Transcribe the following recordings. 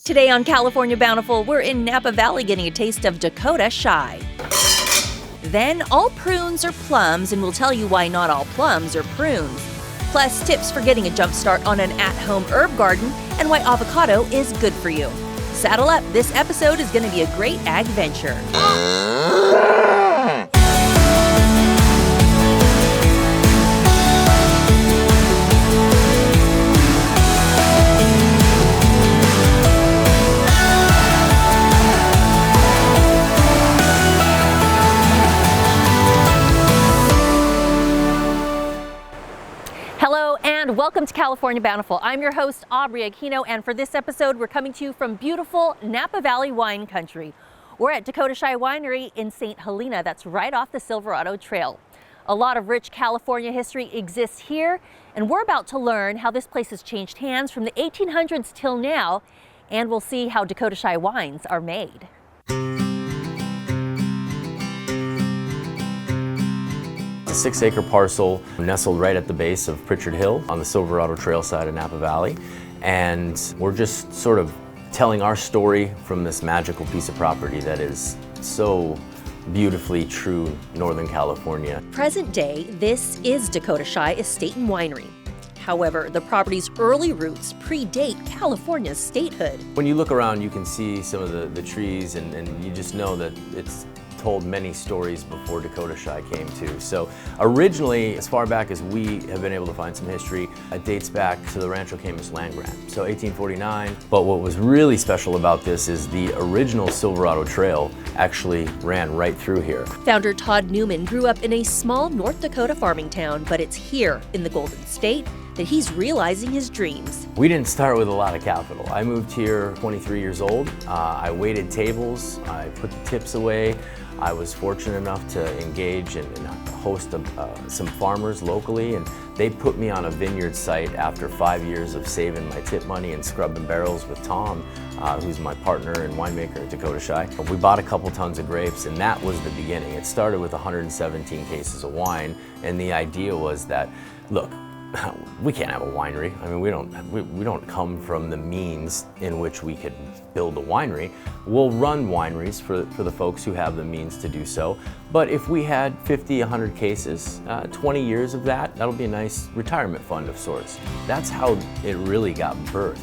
Today on California Bountiful, we're in Napa Valley getting a taste of Dakota Shy. Then, all prunes are plums, and we'll tell you why not all plums are prunes. Plus, tips for getting a jump start on an at-home herb garden and why avocado is good for you. Saddle up, this episode is going to be a great ag venture. Hello and welcome to California Bountiful. I'm your host, Aubrey Aquino, and for this episode, we're coming to you from beautiful Napa Valley wine country. We're at Dakota Shy Winery in St. Helena. That's right off the Silverado Trail. A lot of rich California history exists here, and we're about to learn how this place has changed hands from the 1800s till now, and we'll see how Dakota Shy wines are made. A 6-acre parcel nestled right at the base of Pritchard Hill on the Silverado Trail side of Napa Valley. And we're just sort of telling our story from this magical piece of property that is so beautifully true Northern California. Present day, this is Dakota Shy Estate and Winery. However, the property's early roots predate California's statehood. When you look around, you can see some of the trees and you just know that it's told many stories before Dakota Shy came to. So originally, as far back as we have been able to find some history, it dates back to the Rancho Camus land grant, so 1849. But what was really special about this is the original Silverado Trail actually ran right through here. Founder Todd Newman grew up in a small North Dakota farming town, but it's here in the Golden State that he's realizing his dreams. We didn't start with a lot of capital. I moved here 23 years old. I waited tables, I put the tips away. I was fortunate enough to engage and host some farmers locally, and they put me on a vineyard site after 5 years of saving my tip money and scrubbing barrels with Tom, who's my partner and winemaker at Dakota Shy. We bought a couple tons of grapes, and that was the beginning. It started with 117 cases of wine, and the idea was that, look, we can't have a winery. I mean, we don't come from the means in which we could build a winery. We'll run wineries for the folks who have the means to do so. But if we had 50, 100 cases, 20 years of that, that'll be a nice retirement fund of sorts. That's how it really got birthed.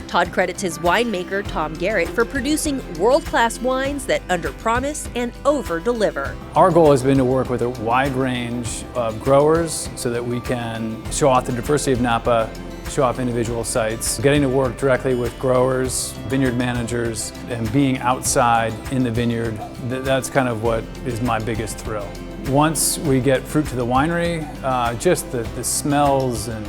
Todd credits his winemaker, Tom Garrett, for producing world-class wines that under-promise and over-deliver. Our goal has been to work with a wide range of growers so that we can show off the diversity of Napa, show off individual sites. Getting to work directly with growers, vineyard managers, and being outside in the vineyard, that's kind of what is my biggest thrill. Once we get fruit to the winery, just the smells and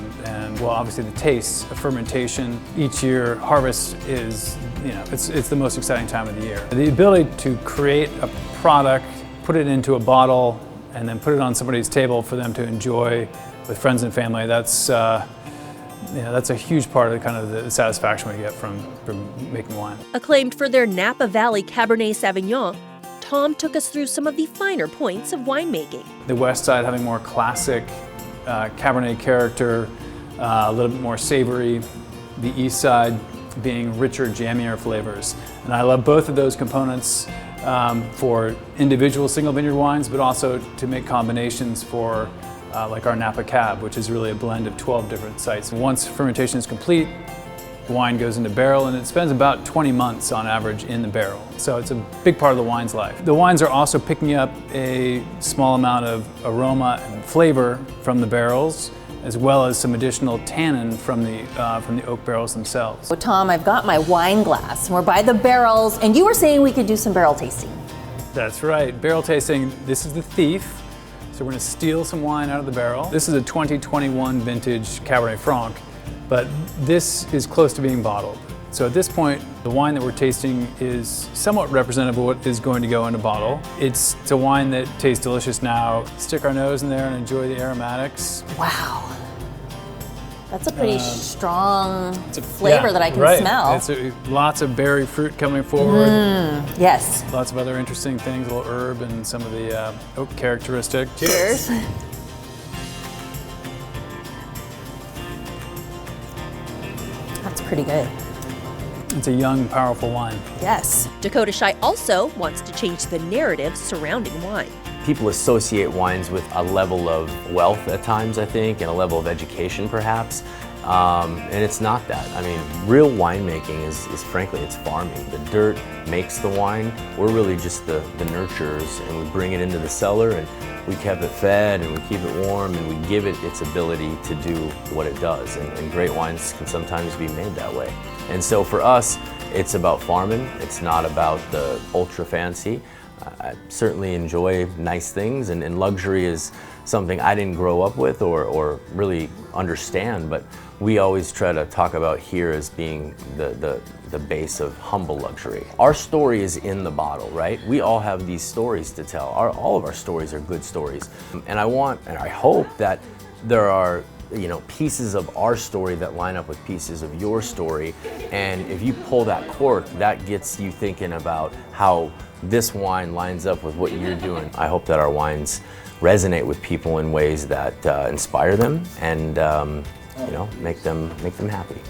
well, obviously the tastes of fermentation. Each year, harvest is, it's the most exciting time of the year. The ability to create a product, put it into a bottle, and then put it on somebody's table for them to enjoy with friends and family, that's a huge part of the satisfaction we get from making wine. Acclaimed for their Napa Valley Cabernet Sauvignon, Tom took us through some of the finer points of winemaking. The west side having more classic Cabernet character, a little bit more savory. The east side being richer, jammier flavors. And I love both of those components for individual single vineyard wines, but also to make combinations for like our Napa Cab, which is really a blend of 12 different sites. Once fermentation is complete, the wine goes into barrel, and it spends about 20 months on average in the barrel. So it's a big part of the wine's life. The wines are also picking up a small amount of aroma and flavor from the barrels, as well as some additional tannin from the oak barrels themselves. So Tom, I've got my wine glass. We're by the barrels, and you were saying we could do some barrel tasting. That's right, barrel tasting. This is the thief. So we're gonna steal some wine out of the barrel. This is a 2021 vintage Cabernet Franc, but this is close to being bottled. So at this point, the wine that we're tasting is somewhat representative of what is going to go in a bottle. It's a wine that tastes delicious now. Stick our nose in there and enjoy the aromatics. Wow. That's a pretty strong flavor that I can smell. It's lots of berry fruit coming forward. Yes. Lots of other interesting things, a little herb and some of the oak characteristic. Cheers. That's pretty good. It's a young, powerful wine. Yes. Dakota Shy also wants to change the narrative surrounding wine. People associate wines with a level of wealth at times, I think, and a level of education perhaps. And it's not that. I mean, real winemaking is frankly, it's farming. The dirt makes the wine. We're really just the nurturers, and we bring it into the cellar and we keep it fed and we keep it warm and we give it its ability to do what it does. And great wines can sometimes be made that way. And so for us, it's about farming. It's not about the ultra fancy. I certainly enjoy nice things, and luxury is something I didn't grow up with or really understand, but we always try to talk about here as being the base of humble luxury. Our story is in the bottle, right? We all have these stories to tell. All of our stories are good stories. And I hope that there are pieces of our story that line up with pieces of your story. And if you pull that cork, that gets you thinking about how this wine lines up with what you're doing. I hope that our wines resonate with people in ways that inspire them and make them happy.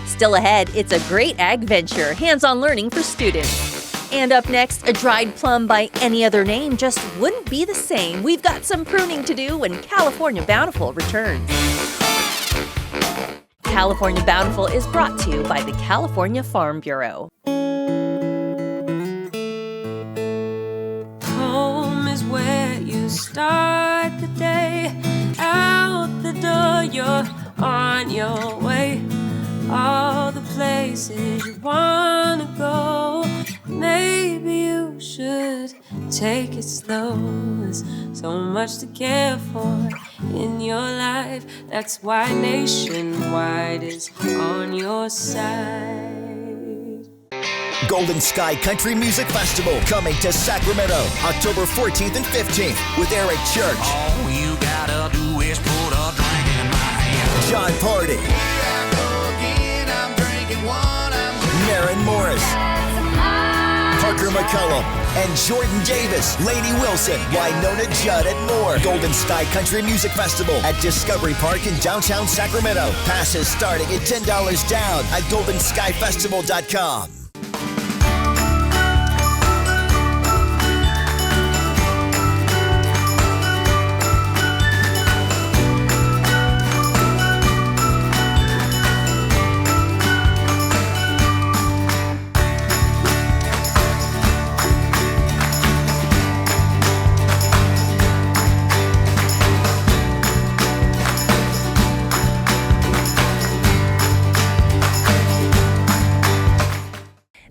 Still ahead, it's a great AGventure, hands-on learning for students. And up next, a dried plum by any other name just wouldn't be the same. We've got some pruning to do when California Bountiful returns. California Bountiful is brought to you by the California Farm Bureau. Home is where you start the day. Out the door, you're on your way. All the places you wanna go. Maybe you should take it slow. There's so much to care for in your life. That's why Nationwide is on your side. Golden Sky Country Music Festival coming to Sacramento, October 14th and 15th with Eric Church. All you gotta do is put a drink in my hand. John Party. Here I go again, I'm drinking one, Maren Morris. Parker McCullum and Jordan Davis, Lainey Wilson, Winona Judd, and more. Golden Sky Country Music Festival at Discovery Park in downtown Sacramento. Passes starting at $10 down at goldenskyfestival.com.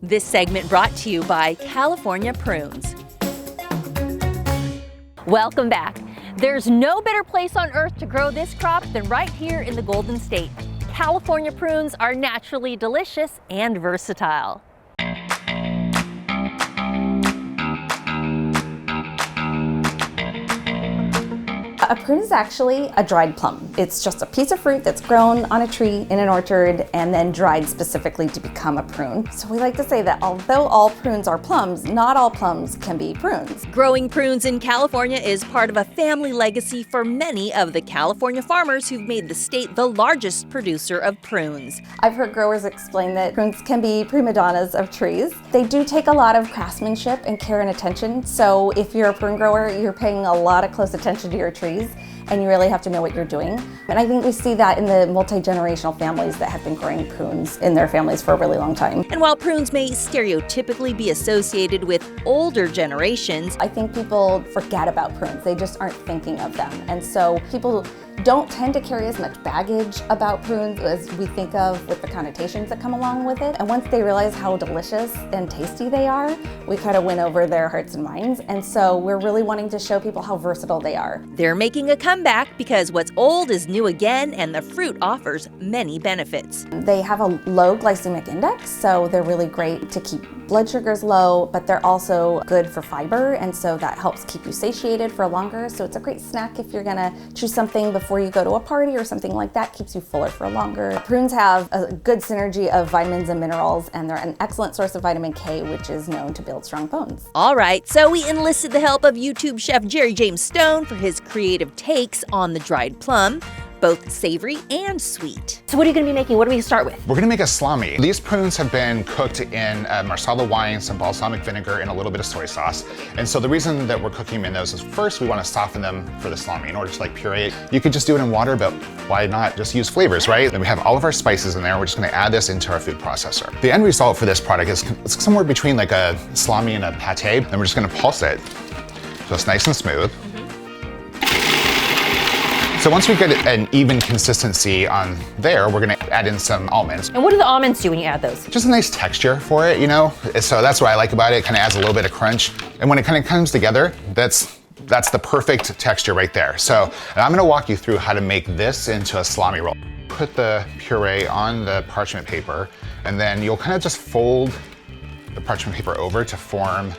This segment brought to you by California Prunes. Welcome back. There's no better place on earth to grow this crop than right here in the Golden State. California prunes are naturally delicious and versatile. A prune is actually a dried plum. It's just a piece of fruit that's grown on a tree in an orchard and then dried specifically to become a prune. So we like to say that although all prunes are plums, not all plums can be prunes. Growing prunes in California is part of a family legacy for many of the California farmers who've made the state the largest producer of prunes. I've heard growers explain that prunes can be prima donnas of trees. They do take a lot of craftsmanship and care and attention. So if you're a prune grower, you're paying a lot of close attention to your trees, and you really have to know what you're doing. And I think we see that in the multi-generational families that have been growing prunes in their families for a really long time. And while prunes may stereotypically be associated with older generations, I think people forget about prunes. They just aren't thinking of them. And so people don't tend to carry as much baggage about prunes as we think of with the connotations that come along with it. And once they realize how delicious and tasty they are, we kind of win over their hearts and minds. And so we're really wanting to show people how versatile they are. they're making a comeback because what's old is new again, and the fruit offers many benefits. They have a low glycemic index, so they're really great to keep blood sugars low, but they're also good for fiber, and so that helps keep you satiated for longer. So it's a great snack if you're gonna choose something before you go to a party or something like that, keeps you fuller for longer. Prunes have a good synergy of vitamins and minerals, and they're an excellent source of vitamin K, which is known to build strong bones. All right, so we enlisted the help of YouTube chef Jerry James Stone for his creative takes on the dried plum. both savory and sweet. So what are you gonna be making? What do we start with? We're gonna make a salami. These prunes have been cooked in Marsala wine, some balsamic vinegar, and a little bit of soy sauce. And so the reason that we're cooking them in those is first we wanna soften them for the salami in order to like puree it. You could just do it in water, but why not just use flavors, right? Then we have all of our spices in there. We're just gonna add this into our food processor. The end result for this product is somewhere between like a salami and a pate. And we're just gonna pulse it so it's nice and smooth. So once we get an even consistency on there, we're gonna add in some almonds. And what do the almonds do when you add those? Just a nice texture for it, you know? So that's what I like about it. It kind of adds a little bit of crunch. And when it kind of comes together, that's the perfect texture right there. So I'm gonna walk you through how to make this into a salami roll. Put the puree on the parchment paper, and then you'll kind of just fold the parchment paper over to form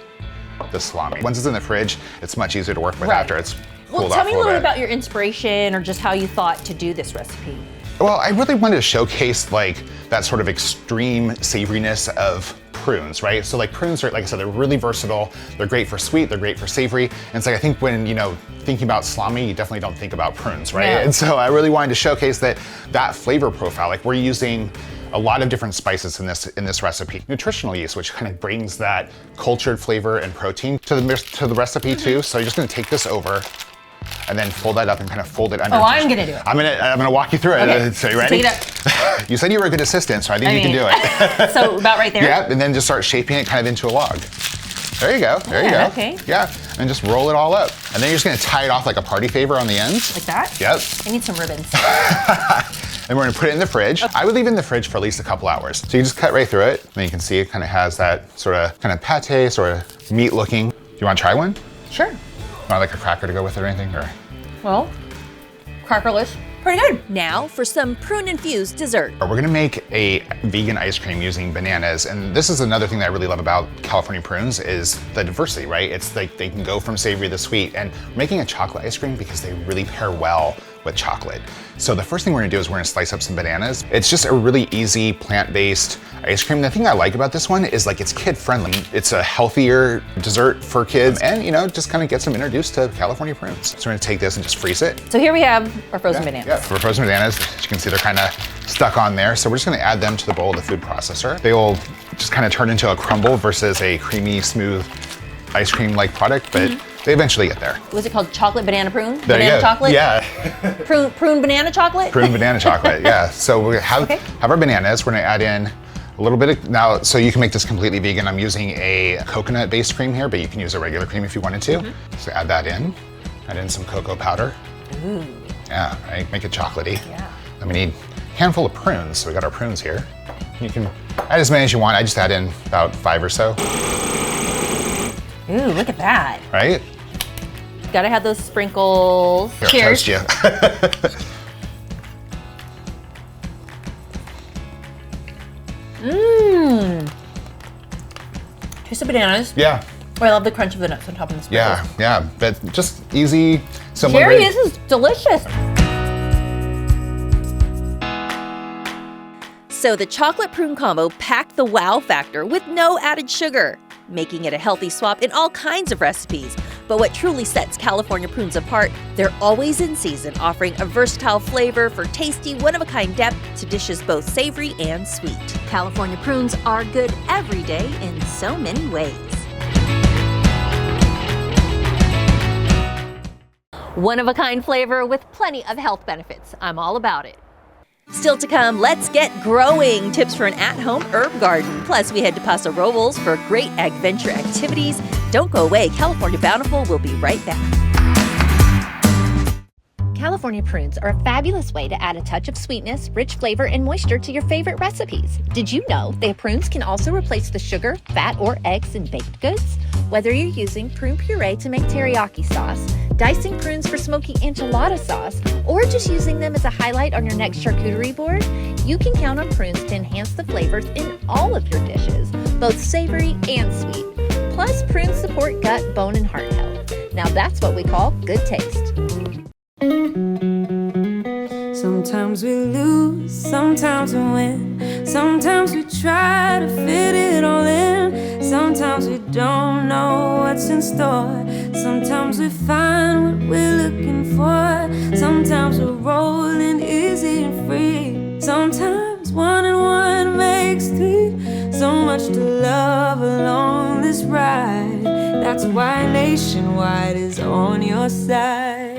the salami. Once it's in the fridge, it's much easier to work with after it's Well, tell me a little bit about your inspiration or just how you thought to do this recipe. Well, I really wanted to showcase like that sort of extreme savoriness of prunes, right? So like prunes are, like I said, they're really versatile. They're great for sweet, they're great for savory. And it's like, I think when, you know, thinking about salami, you definitely don't think about prunes, right? No. And so I really wanted to showcase that flavor profile. Like we're using a lot of different spices in this recipe. Nutritional yeast, which kind of brings that cultured flavor and protein to the recipe too. So you're just gonna take this over and then fold that up and kind of fold it under. Oh, I'm gonna do it. I'm gonna walk you through it. Okay. So you ready? Take it up. You said you were a good assistant, so I think you can do it. So about right there? Yeah, and then just start shaping it kind of into a log. There you go, there you go. Okay. Yeah, and just roll it all up. And then you're just gonna tie it off like a party favor on the ends. Like that? Yep. I need some ribbons. And we're gonna put it in the fridge. Okay. I would leave it in the fridge for at least a couple hours. So you just cut right through it, and you can see it kind of has that sort of pate, sort of meat looking. Do you wanna try one? Sure. Want like a cracker to go with it or anything, or? Well, crackerless. Pretty good. Now for some prune-infused dessert. We're gonna make a vegan ice cream using bananas, and this is another thing that I really love about California Prunes is the diversity, right? It's like they can go from savory to sweet, and we're making a chocolate ice cream because they really pair well with chocolate. So the first thing we're gonna do is we're gonna slice up some bananas. It's just a really easy plant-based ice cream. The thing I like about this one is like it's kid-friendly. It's a healthier dessert for kids, and you know, just kind of gets them introduced to California Prunes. So we're gonna take this and just freeze it. So here we have our frozen bananas. Yeah, for frozen bananas, as you can see, they're kind of stuck on there. So we're just gonna add them to the bowl of the food processor. They will just kind of turn into a crumble versus a creamy, smooth ice cream-like product, but they eventually get there. Was it called chocolate banana prune? There banana you go. chocolate? Yeah. Prune banana chocolate? Prune banana chocolate, yeah. So we're gonna have our bananas. We're gonna add in a little bit of, now, so you can make this completely vegan. I'm using a coconut-based cream here, but you can use a regular cream if you wanted to. So add that in. Add in some cocoa powder. Ooh. Yeah, right, make it chocolatey. Yeah. Then we need a handful of prunes. So we got our prunes here. You can add as many as you want. I just add in about 5 or so. Ooh, look at that. Right? Gotta have those sprinkles. Here, Cheers. toast you. Mmm. Taste of bananas. Yeah. Oh, I love the crunch of the nuts on top of the sprinkles. Yeah, but just easy. Jerry, this is delicious. So the chocolate prune combo packed the wow factor with no added sugar, making it a healthy swap in all kinds of recipes. But what truly sets California Prunes apart, they're always in season, offering a versatile flavor for tasty, one-of-a-kind depth to dishes both savory and sweet. California Prunes are good every day in so many ways. One-of-a-kind flavor with plenty of health benefits. I'm all about it. Still to come, let's get growing. Tips for an at-home herb garden. Plus, we head to Paso Robles for great AGventure activities. Don't go away. California Bountiful will be right back. California prunes are a fabulous way to add a touch of sweetness, rich flavor, and moisture to your favorite recipes. Did you know that prunes can also replace the sugar, fat, or eggs in baked goods? Whether you're using prune puree to make teriyaki sauce, dicing prunes for smoky enchilada sauce, or just using them as a highlight on your next charcuterie board, you can count on prunes to enhance the flavors in all of your dishes, both savory and sweet. Plus, prunes support gut, bone, and heart health. Now that's what we call good taste. Sometimes we lose, sometimes we win. Sometimes we try to fit it all in. Sometimes we don't know what's in store. Sometimes we find what we're looking for. Sometimes we're rolling easy and free. Sometimes 1 and 1 makes 3. So much to love along this ride. That's why Nationwide is on your side.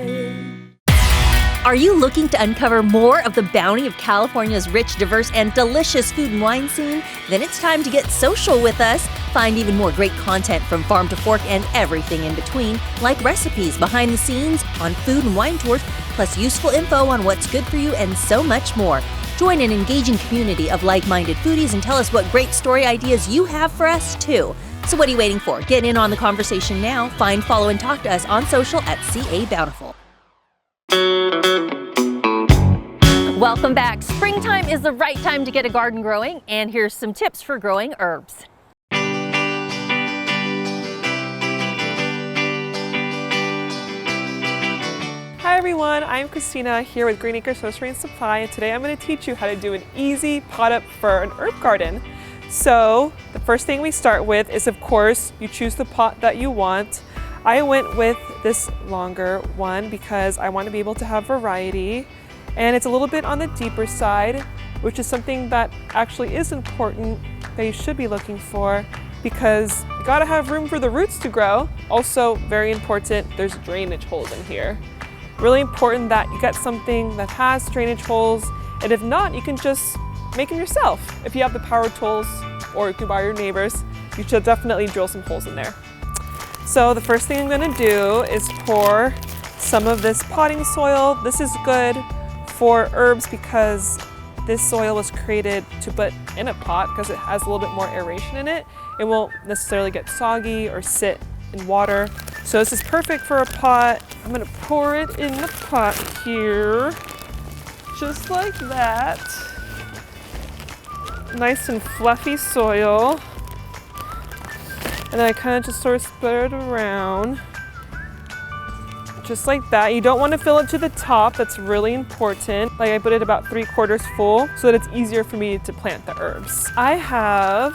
Are you looking to uncover more of the bounty of California's rich, diverse, and delicious food and wine scene? Then it's time to get social with us. Find even more great content from farm to fork and everything in between, like recipes, behind the scenes, on food and wine tours, plus useful info on what's good for you and so much more. Join an engaging community of like-minded foodies and tell us what great story ideas you have for us too. So what are you waiting for? Get in on the conversation now. Find, follow, and talk to us on social at CA Bountiful. Welcome back. Springtime is the right time to get a garden growing, and here's some tips for growing herbs. Hi everyone, I'm Christina here with Green Acres Nursery and Supply, and today I'm going to teach you how to do an easy pot up for an herb garden. So the first thing we start with is, of course, you choose the pot that you want. I went with this longer one because I want to be able to have variety, and it's a little bit on the deeper side, which is something that actually is important that you should be looking for, because you gotta have room for the roots to grow. Also very important, there's drainage holes in here. Really important that you get something that has drainage holes, and if not, you can just make them yourself. If you have the power tools, or you can borrow your neighbors, you should definitely drill some holes in there. So the first thing I'm gonna do is pour some of this potting soil. This is good for herbs because this soil was created to put in a pot because it has a little bit more aeration in it. It won't necessarily get soggy or sit in water. So this is perfect for a pot. I'm gonna pour it in the pot here, just like that. Nice and fluffy soil. And then I kind of just sort of spread it around. Just like that. You don't want to fill it to the top. That's really important. Like I put it about 3/4 full so that it's easier for me to plant the herbs. I have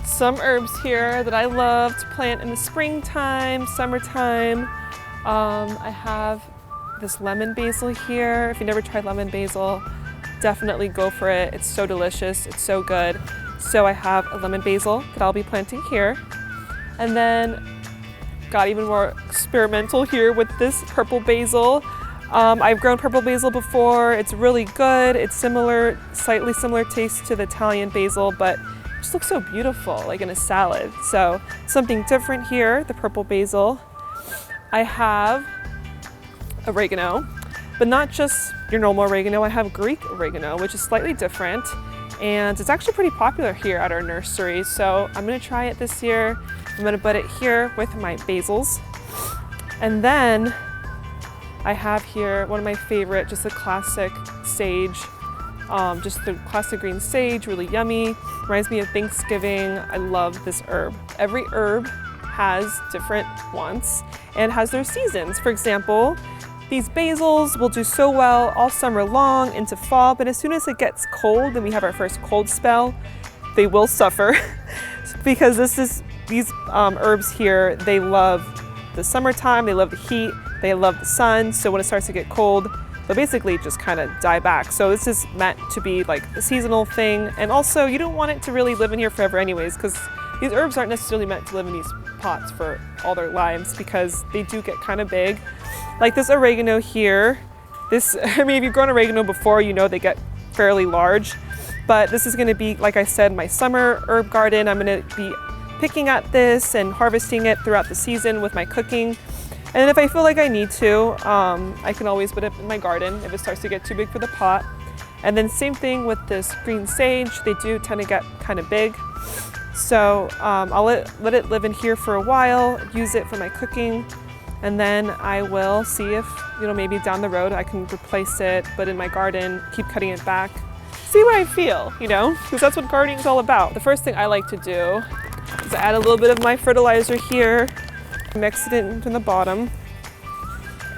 some herbs here that I love to plant in the springtime, summertime. I have this lemon basil here. If you never tried lemon basil, definitely go for it. It's so delicious. It's so good. So I have a lemon basil that I'll be planting here. And then got even more experimental here with this purple basil. I've grown purple basil before. It's really good. It's similar, slightly similar taste to the Italian basil, but it just looks so beautiful, like in a salad. So something different here, the purple basil. I have oregano, but not just your normal oregano. I have Greek oregano, which is slightly different. And it's actually pretty popular here at our nursery. So I'm gonna try it this year. I'm gonna put it here with my basils. And then I have here one of my favorite, just a classic sage, just the classic green sage, really yummy. Reminds me of Thanksgiving. I love this herb. Every herb has different wants and has their seasons. For example, these basils will do so well all summer long into fall, but as soon as it gets cold and we have our first cold spell, they will suffer because these herbs here, they love the summertime, they love the heat, they love the sun. So when it starts to get cold, they'll basically just kind of die back. So this is meant to be like a seasonal thing. And also you don't want it to really live in here forever anyways, because these herbs aren't necessarily meant to live in these pots for all their lives because they do get kind of big. Like this oregano here, I mean, if you've grown oregano before, you know they get fairly large, but this is gonna be, like I said, my summer herb garden. I'm gonna be picking at this and harvesting it throughout the season with my cooking. And if I feel like I need to, I can always put it in my garden if it starts to get too big for the pot. And then same thing with this green sage. They do tend to get kind of big. So I'll let it live in here for a while, use it for my cooking, and then I will see if, maybe down the road I can replace it, put it in my garden, keep cutting it back, see what I feel, because that's what gardening is all about. The first thing I like to do is add a little bit of my fertilizer here, mix it into the bottom,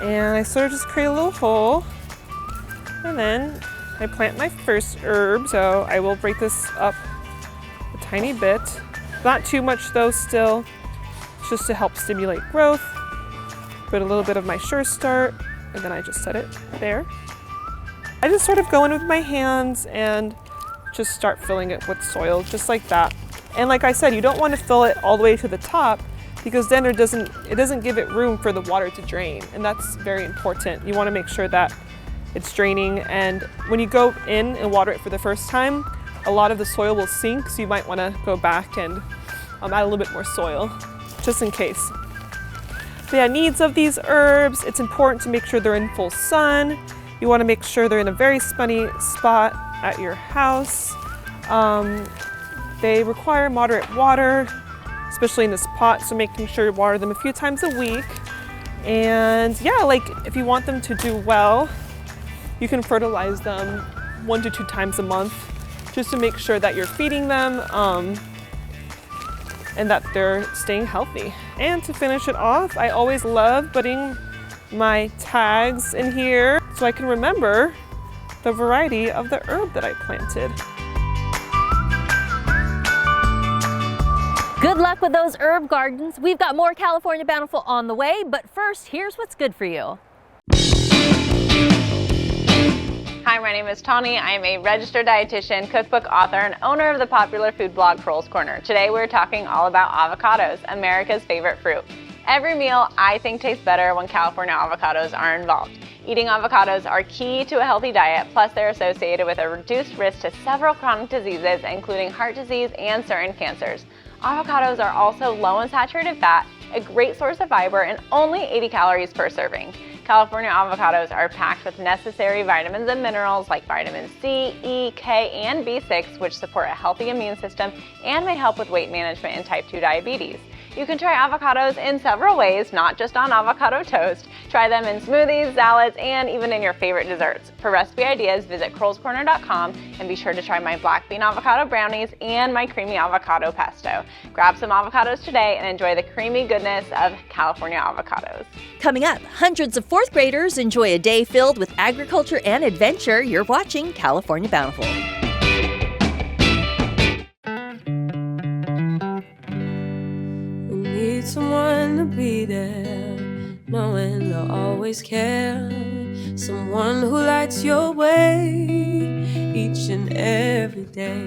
and I sort of just create a little hole, and then I plant my first herb. So I will break this up a tiny bit, not too much though still, just to help stimulate growth. Put a little bit of my Sure Start, and then I just set it there. I just sort of go in with my hands and just start filling it with soil, just like that. And like I said, you don't want to fill it all the way to the top because then it doesn't give it room for the water to drain, and that's very important. You want to make sure that it's draining, and when you go in and water it for the first time, a lot of the soil will sink, so you might want to go back and add a little bit more soil, just in case. But yeah, needs of these herbs, it's important to make sure they're in full sun. You want to make sure they're in a very sunny spot at your house. They require moderate water, especially in this pot, so making sure you water them a few times a week. And yeah, like if you want them to do well, you can fertilize them 1 to 2 times a month, just to make sure that you're feeding them and that they're staying healthy. And to finish it off, I always love putting my tags in here so I can remember the variety of the herb that I planted. Good luck with those herb gardens. We've got more California Bountiful on the way, but first, here's what's good for you. Hi, my name is Tawny. I am a registered dietitian, cookbook author, and owner of the popular food blog Kroll's Corner. Today we're talking all about avocados, America's favorite fruit. Every meal I think tastes better when California avocados are involved. Eating avocados are key to a healthy diet, plus they're associated with a reduced risk to several chronic diseases, including heart disease and certain cancers. Avocados are also low in saturated fat, a great source of fiber, and only 80 calories per serving. California avocados are packed with necessary vitamins and minerals like vitamin C, E, K, and B6, which support a healthy immune system and may help with weight management and type 2 diabetes. You can try avocados in several ways, not just on avocado toast. Try them in smoothies, salads, and even in your favorite desserts. For recipe ideas, visit KrollsCorner.com and be sure to try my black bean avocado brownies and my creamy avocado pesto. Grab some avocados today and enjoy the creamy goodness of California avocados. Coming up, hundreds of 4th graders enjoy a day filled with agriculture and adventure. You're watching California Bountiful. Need someone to be there, knowing they'll always care. Someone who lights your way each and every day.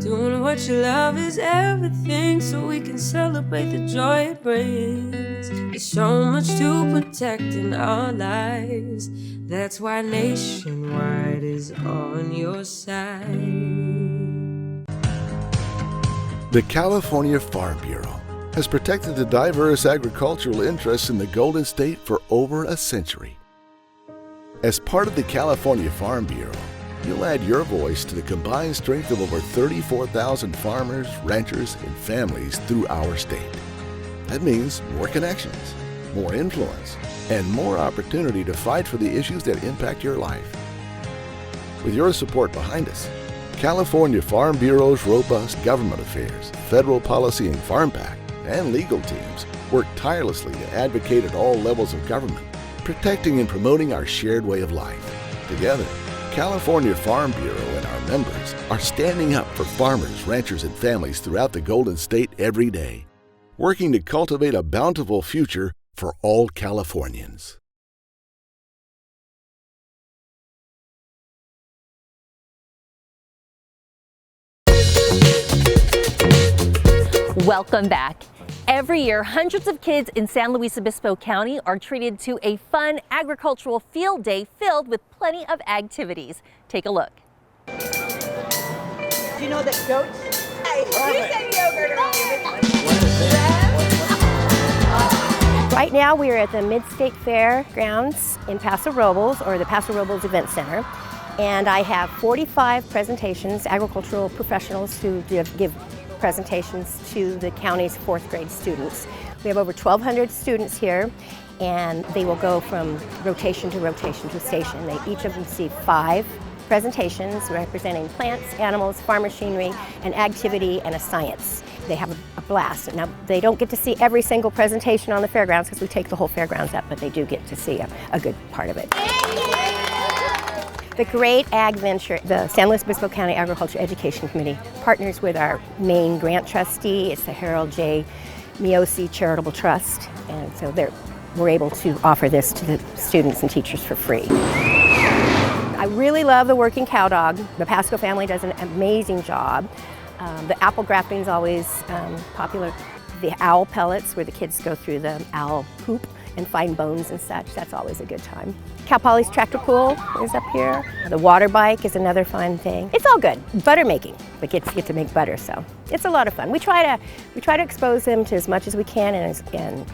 Doing what you love is everything, so we can celebrate the joy it brings. There's so much to protect in our lives. That's why Nationwide is on your side. The California Farm Bureau has protected the diverse agricultural interests in the Golden State for over a century. As part of the California Farm Bureau, you'll add your voice to the combined strength of over 34,000 farmers, ranchers, and families through our state. That means more connections, more influence, and more opportunity to fight for the issues that impact your life. With your support behind us, California Farm Bureau's robust government affairs, federal policy and farm pact, and legal teams work tirelessly to advocate at all levels of government, protecting and promoting our shared way of life. Together, California Farm Bureau and our members are standing up for farmers, ranchers, and families throughout the Golden State every day, working to cultivate a bountiful future for all Californians. Welcome back. Every year, hundreds of kids in San Luis Obispo County are treated to a fun agricultural field day filled with plenty of activities. Take a look. Do you know that goats? Hey, you said yogurt earlier. Right now we are at the Mid-State Fair grounds in Paso Robles, or the Paso Robles Event Center. And I have 45 presentations, agricultural professionals who give presentations to the county's 4th grade students. We have over 1,200 students here, and they will go from rotation to station. Each of them receive 5 presentations representing plants, animals, farm machinery, an activity, and a science. They have a blast. Now, they don't get to see every single presentation on the fairgrounds because we take the whole fairgrounds up, but they do get to see a good part of it. The great AGventure, the San Luis Obispo County Agriculture Education Committee, partners with our main grant trustee. It's the Harold J. Miosi Charitable Trust, and so they're we're able to offer this to the students and teachers for free. I really love the working cow dog. The Pasco family does an amazing job. The apple grafting is always popular. The owl pellets, where the kids go through the owl poop and find bones and such, that's always a good time. Cal Poly's tractor pool is up here. The water bike is another fun thing. It's all good. Butter making. The kids get to make butter, so it's a lot of fun. We try to expose them to as much as we can, and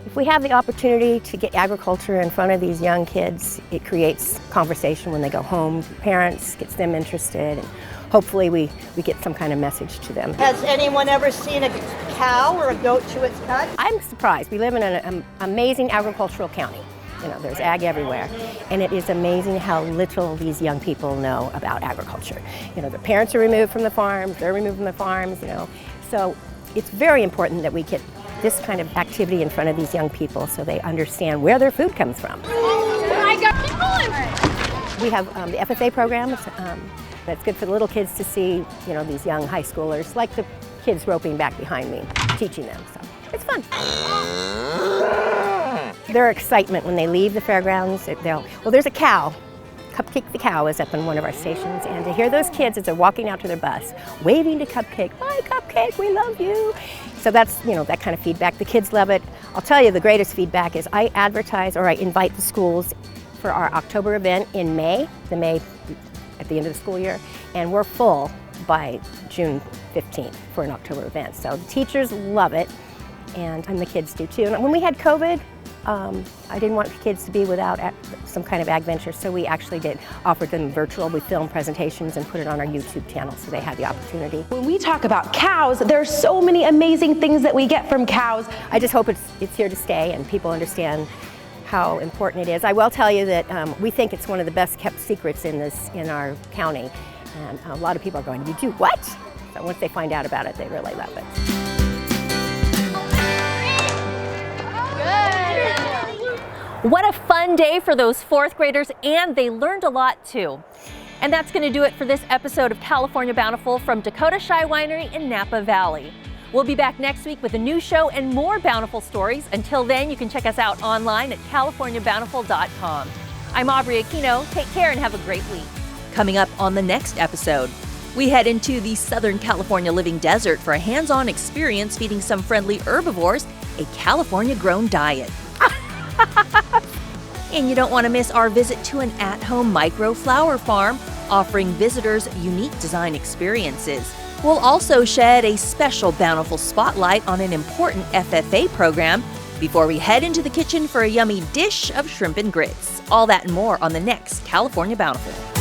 if we have the opportunity to get agriculture in front of these young kids, it creates conversation when they go home. Parents, gets them interested, and hopefully we get some kind of message to them. Has anyone ever seen a cow or a goat chew its cud? I'm surprised. We live in an amazing agricultural county. You know, there's ag everywhere, and it is amazing how little these young people know about agriculture. You know, their parents are removed from the farms, they're removed from the farms, you know. So it's very important that we get this kind of activity in front of these young people so they understand where their food comes from. We have the FFA program. That's good for the little kids to see, you know, these young high schoolers, like the kids roping back behind me, teaching them. So it's fun. Their excitement when they leave the fairgrounds, well, there's a cow. Cupcake the cow is up in one of our stations, and to hear those kids as they're walking out to their bus, waving to Cupcake, "Bye Cupcake, we love you." So that's, you know, that kind of feedback. The kids love it. I'll tell you, the greatest feedback is I advertise, or I invite the schools for our October event in May, at the end of the school year, and we're full by June 15th for an October event. So the teachers love it, and the kids do too. And when we had COVID, I didn't want the kids to be without some kind of AGventure, so we actually offered them virtual. We filmed presentations and put it on our YouTube channel so they had the opportunity. When we talk about cows, there's so many amazing things that we get from cows. I just hope it's here to stay and people understand how important it is. I will tell you that we think it's one of the best kept secrets in our county, and a lot of people are going, "You do what?" So once they find out about it, they really love it. What a fun day for those fourth graders, and they learned a lot too. And that's going to do it for this episode of California Bountiful from Dakota Shy Winery in Napa Valley. We'll be back next week with a new show and more Bountiful stories. Until then, you can check us out online at californiabountiful.com. I'm Aubrey Aquino. Take care and have a great week. Coming up on the next episode, we head into the Southern California living desert for a hands-on experience feeding some friendly herbivores a California-grown diet. And you don't want to miss our visit to an at-home micro flower farm, offering visitors unique design experiences. We'll also shed a special Bountiful spotlight on an important FFA program before we head into the kitchen for a yummy dish of shrimp and grits. All that and more on the next California Bountiful.